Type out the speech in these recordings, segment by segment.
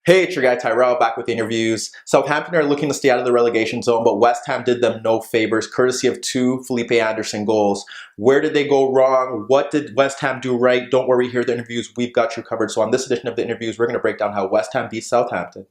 Hey, it's your guy Tyrrell back with InnerViews. Southampton are looking to stay out of the relegation zone, but West Ham did them no favors, courtesy of 2 Felipe Anderson goals. Where did they go wrong? What did West Ham do right? Don't worry, here at the InnerViews, we've got you covered. So on this edition of the InnerViews, we're going to break down how West Ham beat Southampton.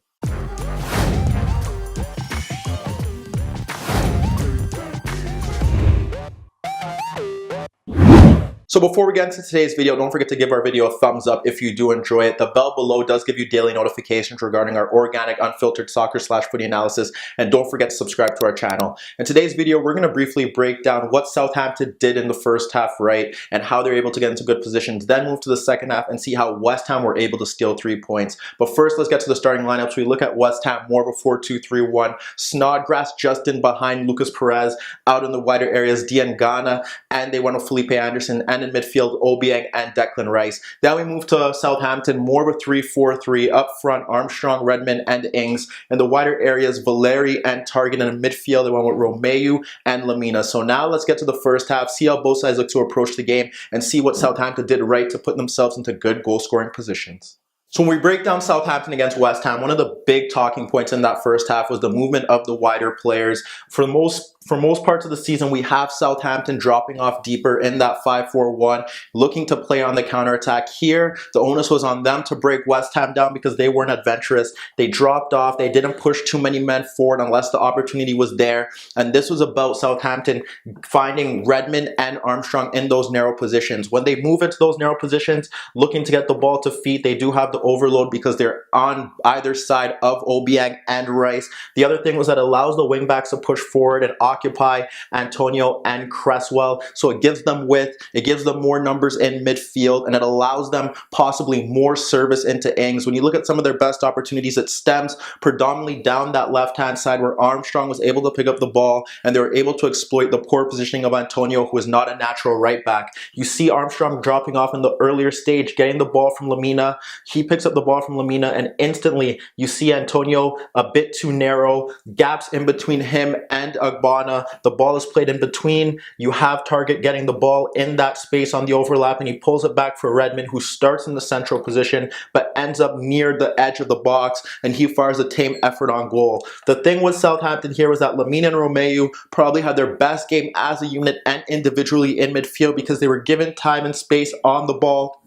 So before we get into today's video, don't forget to give our video a thumbs up if you do enjoy it. The bell below does give you daily notifications regarding our organic, unfiltered soccer/footy analysis. And don't forget to subscribe to our channel. In today's video, we're going to briefly break down what Southampton did in the first half right and how they're able to get into good positions. Then move to the second half and see how West Ham were able to steal 3 points. But first, let's get to the starting lineups. We look at West Ham, more of a 4-2-3-1. Snodgrass just in behind Lucas Perez. Out in the wider areas, Diangana. And they went with Felipe Anderson. And in midfield, Obiang and Declan Rice. Then we move to Southampton, more of a 3-4-3. Up front, Armstrong, Redmond, and Ings. In the wider areas, Valeri and Target. And in midfield, they went with Romeu and Lamina. So now let's get to the first half, see how both sides look to approach the game, and see what Southampton did right to put themselves into good goal-scoring positions. So when we break down Southampton against West Ham, one of the big talking points in that first half was the movement of the wider players. For most parts of the season, we have Southampton dropping off deeper in that 5-4-1, looking to play on the counterattack. Here, the onus was on them to break West Ham down because they weren't adventurous. They dropped off. They didn't push too many men forward unless the opportunity was there. And this was about Southampton finding Redmond and Armstrong in those narrow positions. When they move into those narrow positions, looking to get the ball to feet, they do have the overload because they're on either side of Obiang and Rice. The other thing was that it allows the wingbacks to push forward and occupy Antonio and Cresswell. So it gives them width, it gives them more numbers in midfield, and it allows them possibly more service into Ings. When you look at some of their best opportunities, it stems predominantly down that left-hand side where Armstrong was able to pick up the ball and they were able to exploit the poor positioning of Antonio, who is not a natural right back. You see Armstrong dropping off in the earlier stage, getting the ball from Lamina. He picks up the ball from Lamina, and instantly you see Antonio a bit too narrow, gaps in between him and Agbana. The ball is played in between. You have Target getting the ball in that space on the overlap, and he pulls it back for Redmond, who starts in the central position but ends up near the edge of the box, and he fires a tame effort on goal. The thing with Southampton here was that Lamina and Romeu probably had their best game as a unit and individually in midfield because they were given time and space on the ball.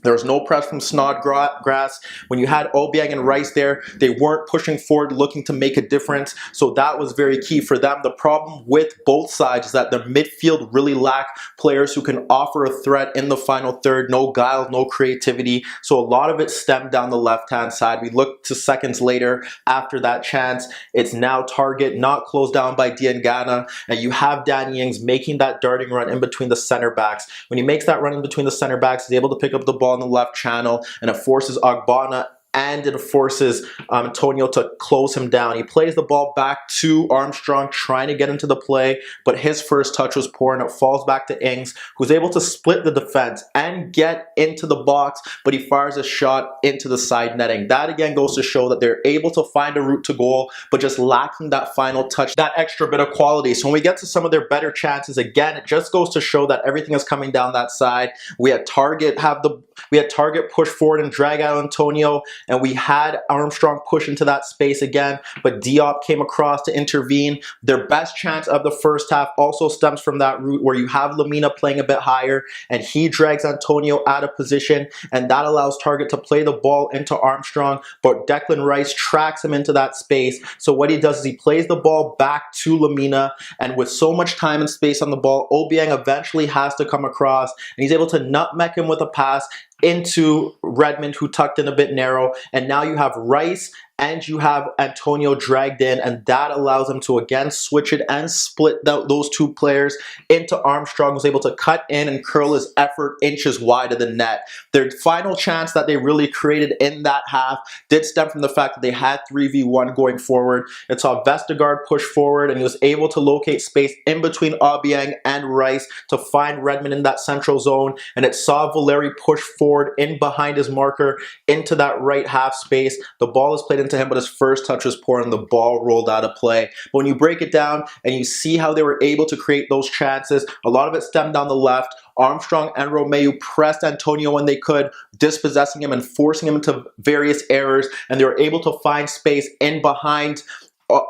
There was no press from Snodgrass. When you had Obiang and Rice there, they weren't pushing forward looking to make a difference. So that was very key for them. The problem with both sides is that the midfield really lack players who can offer a threat in the final third. No guile, no creativity. So a lot of it stemmed down the left-hand side. We look to seconds later after that chance. It's now Target, not closed down by Diangana. And you have Danny Ings making that darting run in between the center backs. When he makes that run in between the center backs, he's able to pick up the ball in the left channel, and it forces Agbana and it forces Antonio to close him down. He plays the ball back to Armstrong, trying to get into the play, but his first touch was poor, and it falls back to Ings, who's able to split the defense and get into the box, but he fires a shot into the side netting. That again goes to show that they're able to find a route to goal, but just lacking that final touch, that extra bit of quality. So when we get to some of their better chances, again, it just goes to show that everything is coming down that side. We had Target push forward and drag out Antonio, and we had Armstrong push into that space again, but Diop came across to intervene. Their best chance of the first half also stems from that route where you have Lamina playing a bit higher, and he drags Antonio out of position, and that allows Target to play the ball into Armstrong, but Declan Rice tracks him into that space. So what he does is he plays the ball back to Lamina, and with so much time and space on the ball, Obiang eventually has to come across, and he's able to nutmeg him with a pass into Redmond, who tucked in a bit narrow, and now you have Rice and you have Antonio dragged in, and that allows them to again switch it and split those two players into Armstrong, who's able to cut in and curl his effort inches wide of the net. Their final chance that they really created in that half did stem from the fact that they had 3v1 going forward. It saw Vestergaard push forward, and he was able to locate space in between Obiang and Rice to find Redmond in that central zone, and it saw Valeri push forward in behind his marker into that right half space. The ball is played into him, but his first touch was poor and the ball rolled out of play. But when you break it down and you see how they were able to create those chances, a lot of it stemmed down the left. Armstrong and Romeo pressed Antonio when they could, dispossessing him and forcing him into various errors, and they were able to find space in behind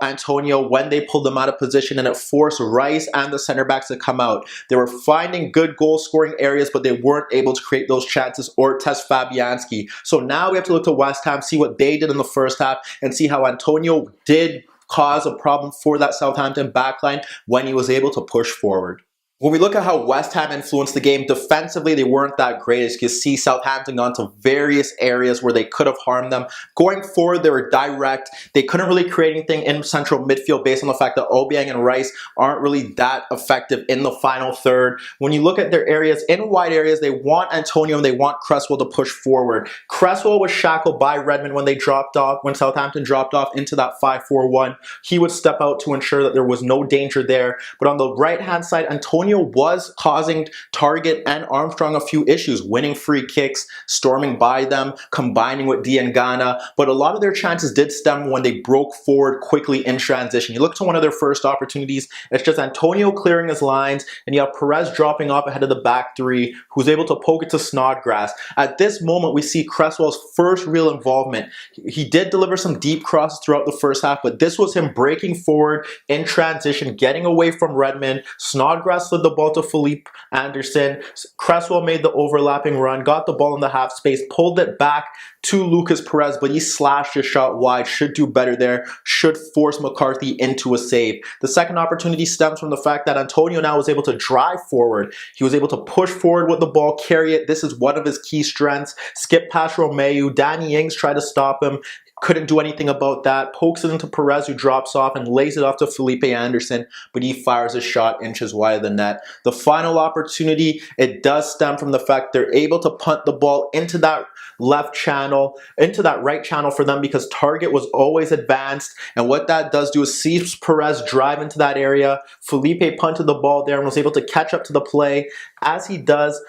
Antonio when they pulled them out of position, and it forced Rice and the center backs to come out. They were finding good goal scoring areas, but they weren't able to create those chances or test Fabianski. So now we have to look to West Ham, see what they did in the first half, and see how Antonio did cause a problem for that Southampton backline when he was able to push forward. When we look at how West Ham influenced the game, defensively, they weren't that great. As you can see, Southampton got into various areas where they could have harmed them. Going forward, they were direct. They couldn't really create anything in central midfield based on the fact that Obiang and Rice aren't really that effective in the final third. When you look at their areas, in wide areas, they want Antonio and they want Cresswell to push forward. Cresswell was shackled by Redmond when they dropped off, when Southampton dropped off into that 5-4-1. He would step out to ensure that there was no danger there. But on the right-hand side, Antonio was causing Target and Armstrong a few issues, winning free kicks, storming by them, combining with Diangana, but a lot of their chances did stem when they broke forward quickly in transition. You look to one of their first opportunities, it's just Antonio clearing his lines, and you have Perez dropping off ahead of the back three, who's able to poke it to Snodgrass. At this moment, we see Cresswell's first real involvement. He did deliver some deep crosses throughout the first half, but this was him breaking forward in transition, getting away from Redmond. Snodgrass slid the ball to Felipe Anderson. Cresswell made the overlapping run, got the ball in the half space, pulled it back to Lucas Perez, but he slashed his shot wide. Should do better there. Should force McCarthy into a save. The second opportunity stems from the fact that Antonio now was able to drive forward. He was able to push forward with the ball, carry it. This is one of his key strengths. Skip past Romeo. Danny Ings tried to stop him. Couldn't do anything about that. Pokes it into Perez, who drops off and lays it off to Felipe Anderson, but he fires a shot inches wide of the net. The final opportunity, it does stem from the fact they're able to punt the ball into that left channel, into that right channel for them, because Target was always advanced. And what that does do is see Perez drive into that area. Felipe punted the ball there and was able to catch up to the play. As he does,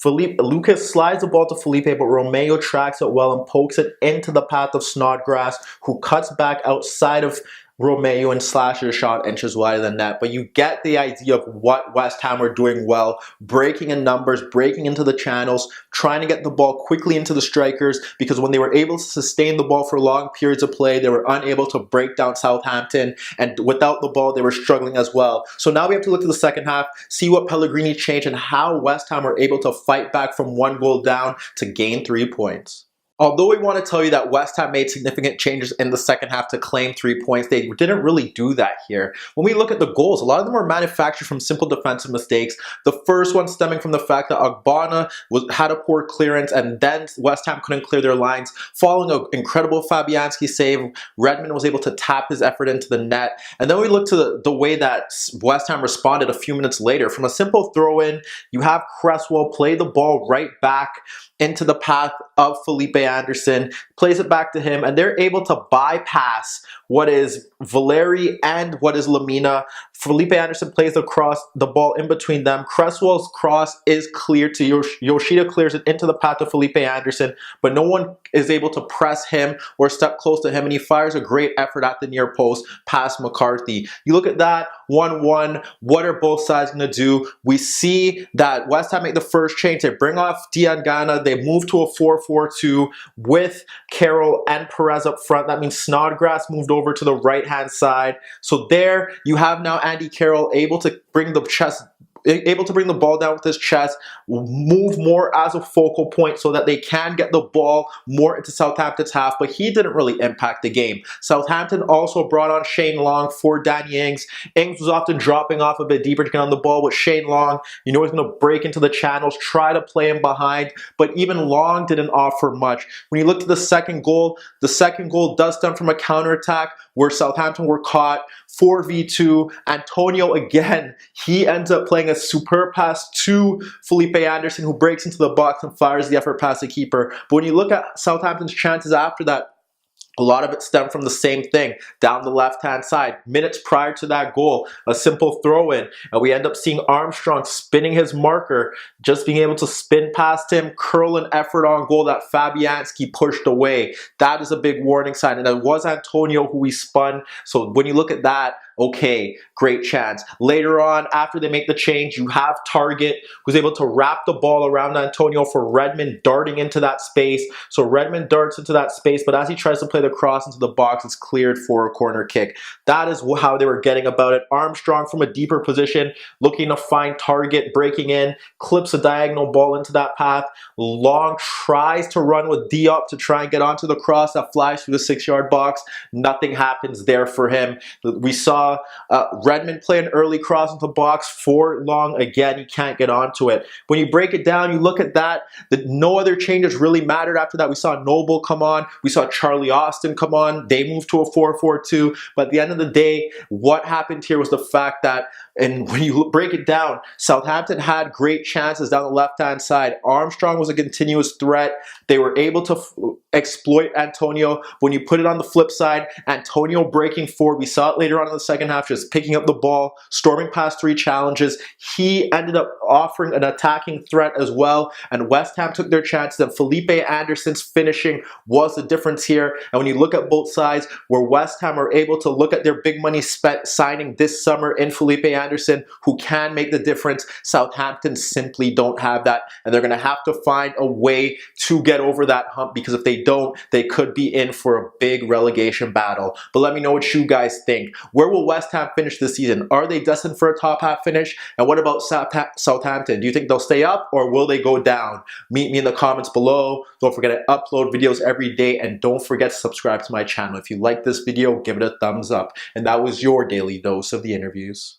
Lucas slides the ball to Felipe, but Romeo tracks it well and pokes it into the path of Snodgrass, who cuts back outside of Romeo and slashes a shot inches wide of the net. But you get the idea of what West Ham were doing well, breaking in numbers, breaking into the channels, trying to get the ball quickly into the strikers, because when they were able to sustain the ball for long periods of play, they were unable to break down Southampton, and without the ball, they were struggling as well. So now we have to look to the second half, see what Pellegrini changed and how West Ham were able to fight back from 1 goal down to gain 3 points. Although we want to tell you that West Ham made significant changes in the second half to claim 3 points, they didn't really do that here. When we look at the goals, a lot of them were manufactured from simple defensive mistakes. The first one stemming from the fact that Ogbonna had a poor clearance, and then West Ham couldn't clear their lines. Following an incredible Fabianski save, Redmond was able to tap his effort into the net. And then we look to the way that West Ham responded a few minutes later. From a simple throw-in, you have Cresswell play the ball right back into the path of Felipe Anderson, plays it back to him, and they're able to bypass what is Valeri and what is Lamina. Felipe Anderson plays the ball in between them. Cresswell's cross is cleared to Yoshida, clears it into the path of Felipe Anderson, but no one is able to press him or step close to him, and he fires a great effort at the near post past McCarthy. You look at that, 1-1, what are both sides going to do? We see that West Ham make the first change. They bring off Diangana. They move to a 4-4-2 with Carroll and Perez up front. That means Snodgrass moved over to the right-hand side. So there you have now Andy Carroll able to bring the ball down with his chest, move more as a focal point so that they can get the ball more into Southampton's half, but he didn't really impact the game. Southampton also brought on Shane Long for Danny Ings. Ings was often dropping off a bit deeper to get on the ball with Shane Long. You know he's going to break into the channels, try to play him behind, but even Long didn't offer much. When you look to the second goal does stem from a counterattack where Southampton were caught 4v2. Antonio again, he ends up playing a superb pass to Felipe Anderson, who breaks into the box and fires the effort past the keeper. But when you look at Southampton's chances after that, a lot of it stemmed from the same thing, down the left-hand side. Minutes prior to that goal, a simple throw-in, and we end up seeing Armstrong spinning his marker, just being able to spin past him, curl an effort on goal that Fabianski pushed away. That is a big warning sign, and it was Antonio who he spun. So when you look at that, Okay, great chance. Later on, after they make the change, you have Target, who's able to wrap the ball around Antonio for Redmond darting into that space. So Redmond darts into that space, but as he tries to play the cross into the box, it's cleared for a corner kick. That is how they were getting about it. Armstrong from a deeper position, looking to find Target, breaking in, clips a diagonal ball into that path. Long tries to run with Diop to try and get onto the cross that flies through the 6-yard box. Nothing happens there for him. We saw Redmond play an early cross into the box for Long. Again, he can't get onto it. When you break it down, you look at that, no other changes really mattered after that. We saw Noble come on. We saw Charlie Austin come on. They moved to a 4-4-2. But at the end of the day, what happened here was the fact that, and when you break it down, Southampton had great chances down the left-hand side. Armstrong was a continuous threat. They were able to exploit Antonio. When you put it on the flip side, Antonio breaking forward, we saw it later on in the second half, just picking up the ball, storming past 3 challenges. He ended up offering an attacking threat as well, and West Ham took their chances, and Felipe Anderson's finishing was the difference here. And when you look at both sides, where West Ham are able to look at their big money spent signing this summer in Felipe Anderson, who can make the difference, Southampton simply don't have that, and they're going to have to find a way to get over that hump, because if they don't, they could be in for a big relegation battle. But let me know what you guys think. Where will West Ham finish this season? Are they destined for a top half finish? And what about Southampton? Do you think they'll stay up, or will they go down? Meet me in the comments below. Don't forget to upload videos every day, and don't forget to subscribe to my channel. If you like this video, give it a thumbs up. And that was your daily dose of the interviews.